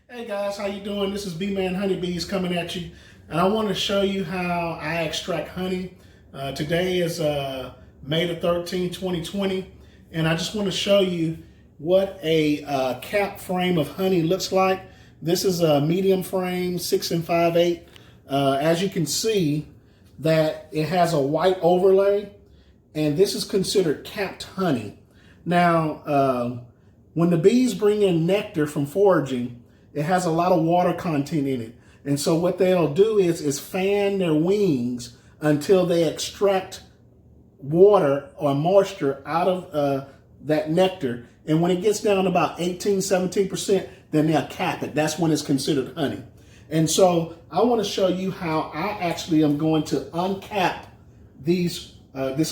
Hey guys, how you doing? This is B-Man Honeybees coming at you, and I want to show you how I extract honey. Today is May the 13th, 2020, and I just want to show you what a cap frame of honey looks like. This is a medium frame, 6 5/8. As you can see, that it has a white overlay, and this is considered capped honey. Now, when the bees bring in nectar from foraging, it has a lot of water content in it. And so what they'll do is fan their wings until they extract water or moisture out of that nectar. And when it gets down to about 18, 17%, then they'll cap it. That's when it's considered honey. And so I want to show you how I actually am going to uncap this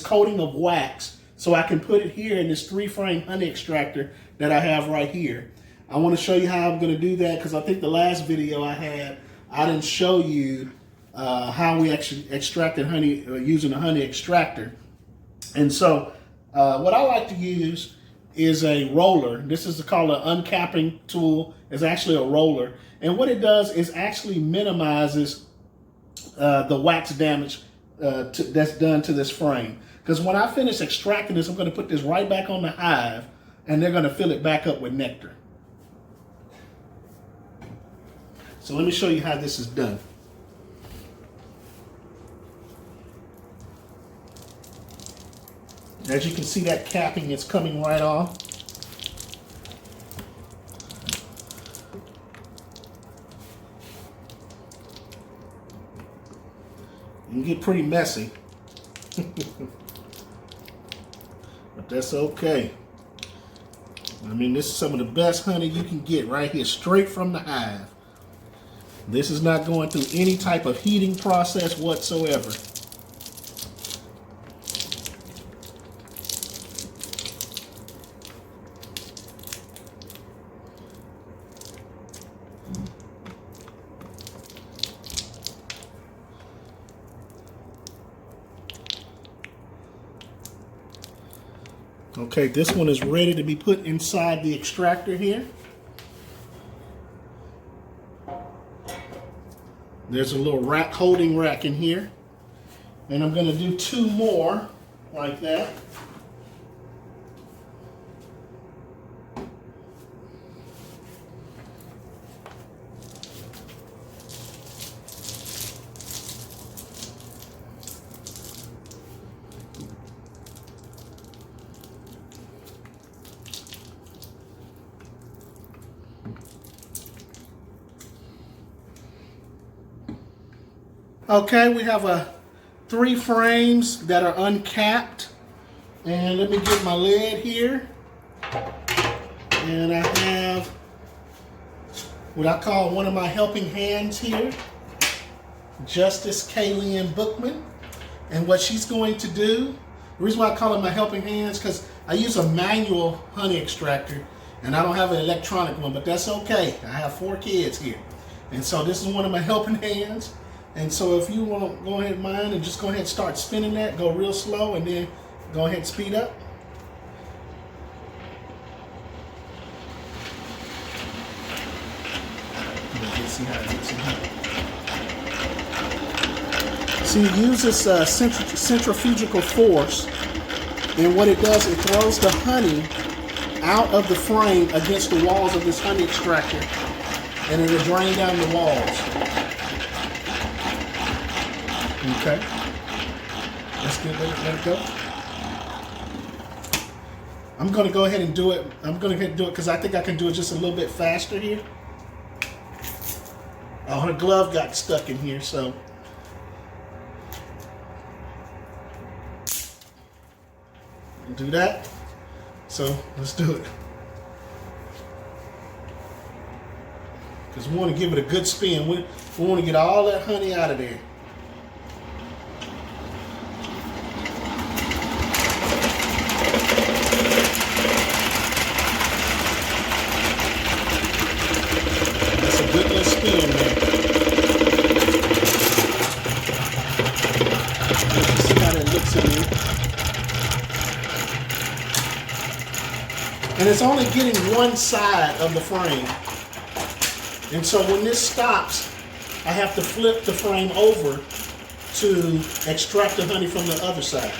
coating of wax so I can put it here in this 3-frame honey extractor that I have right here. I want to show you how I'm going to do that because I think the last video I had, I didn't show you how we actually extracted honey using a honey extractor. And so what I like to use is a roller. This is called an uncapping tool. It's actually a roller. And what it does is actually minimizes the wax damage that's done to this frame. Because when I finish extracting this, I'm going to put this right back on the hive and they're going to fill it back up with nectar. So let me show you how this is done. As you can see, that capping is coming right off. It can get pretty messy, but that's okay. I mean, this is some of the best honey you can get right here, straight from the hive. This is not going through any type of heating process whatsoever. Okay, this one is ready to be put inside the extractor here. There's a little holding rack in here. And I'm going to do 2 more like that. Okay, we have 3 frames that are uncapped. And let me get my lid here. And I have what I call one of my helping hands here, Justice Kaylin Bookman. And what she's going to do, the reason why I call it my helping hands, because I use a manual honey extractor and I don't have an electronic one, but that's okay. I have 4 kids here. And so this is one of my helping hands. And so if you want to go ahead and mine and just go ahead and start spinning that, go real slow and then go ahead and speed up. See, it uses centrifugal force, and what it does, it throws the honey out of the frame against the walls of this honey extractor, and it'll drain down the walls. Okay, let's let it go. I'm going to go ahead and do it. I'm going to go ahead and do it because I think I can do it just a little bit faster here. Oh, her glove got stuck in here, so. Do that. So let's do it. Because we want to give it a good spin. We want to get all that honey out of there. Good little spin there. See how that looks in there. And it's only getting one side of the frame. And so when this stops, I have to flip the frame over to extract the honey from the other side.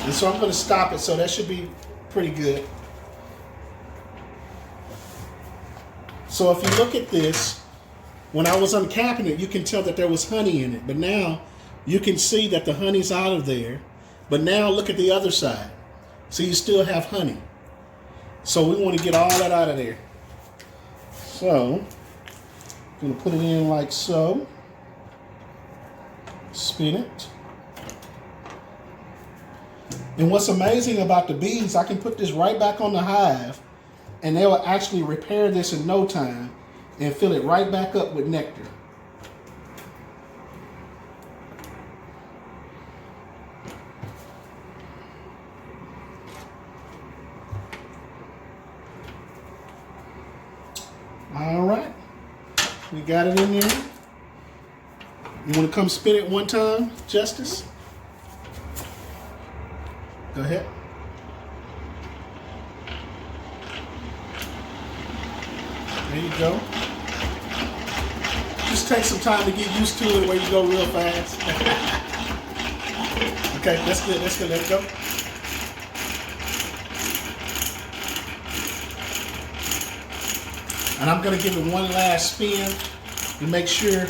And so I'm going to stop it, so that should be pretty good. So if you look at this, when I was uncapping it, you can tell that there was honey in it. But now you can see that the honey's out of there. But now look at the other side. So you still have honey. So we want to get all that out of there. So I'm going to put it in like so. Spin it. And what's amazing about the bees, I can put this right back on the hive and they will actually repair this in no time and fill it right back up with nectar. All right, we got it in there. You want to come spin it one time, Justice? Go ahead. There you go. Just take some time to get used to it where you go real fast. Okay, that's good, that's good, let it go. And I'm gonna give it one last spin to make sure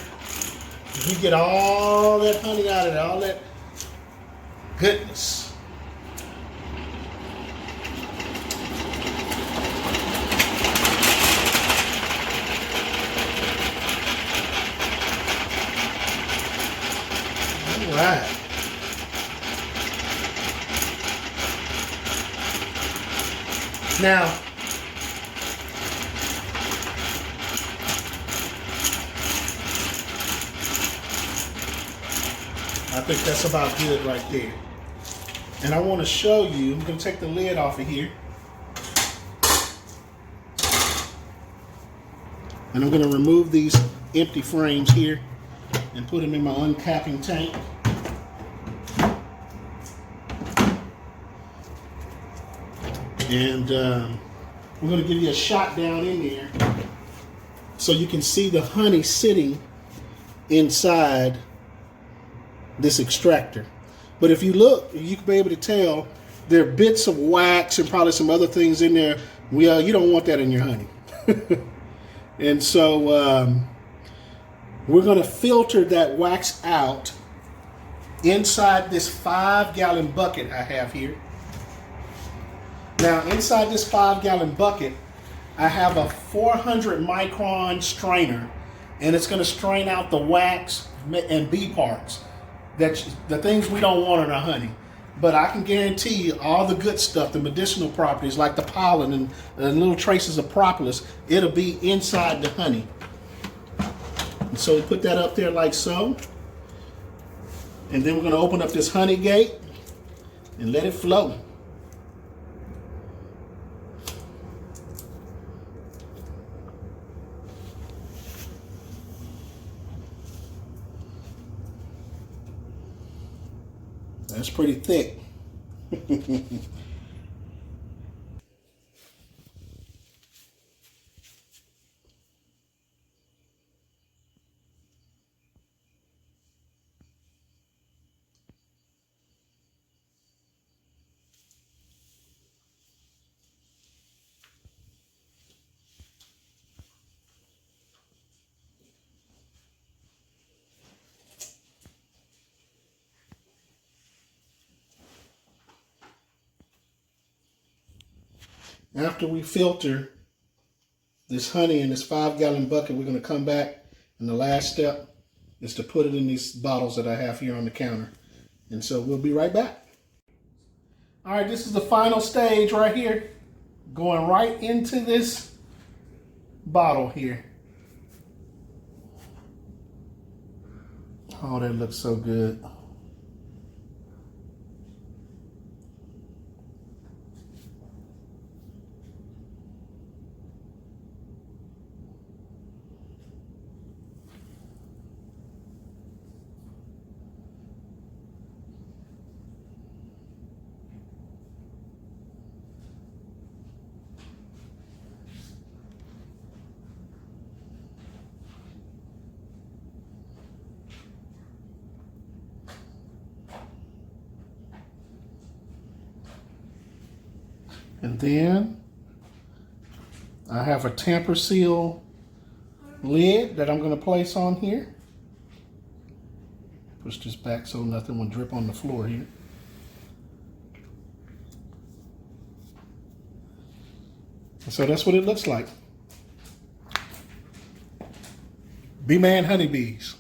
you get all that honey out of it, all that goodness. All right. Now, I think that's about good right there. And I want to show you, I'm going to take the lid off of here. And I'm going to remove these empty frames here and put them in my uncapping tank. And we're going to give you a shot down in there so you can see the honey sitting inside this extractor. But if you look, you can be able to tell there are bits of wax and probably some other things in there. Well, you don't want that in your honey. And so we're going to filter that wax out inside this 5-gallon bucket I have here. Now, inside this 5-gallon bucket, I have a 400 micron strainer, and it's going to strain out the wax and bee parts, that the things we don't want in our honey. But I can guarantee you all the good stuff, the medicinal properties like the pollen and little traces of propolis, it'll be inside the honey. And so we put that up there like so. And then we're going to open up this honey gate and let it flow. That's pretty thick. After we filter this honey in this 5-gallon bucket, we're going to come back, and the last step is to put it in these bottles that I have here on the counter. And so we'll be right back. All right, this is the final stage right here. Going right into this bottle here. Oh, that looks so good. And then I have a tamper seal lid that I'm going to place on here. Push this back so nothing will drip on the floor here. So that's what it looks like. B-Man honeybees.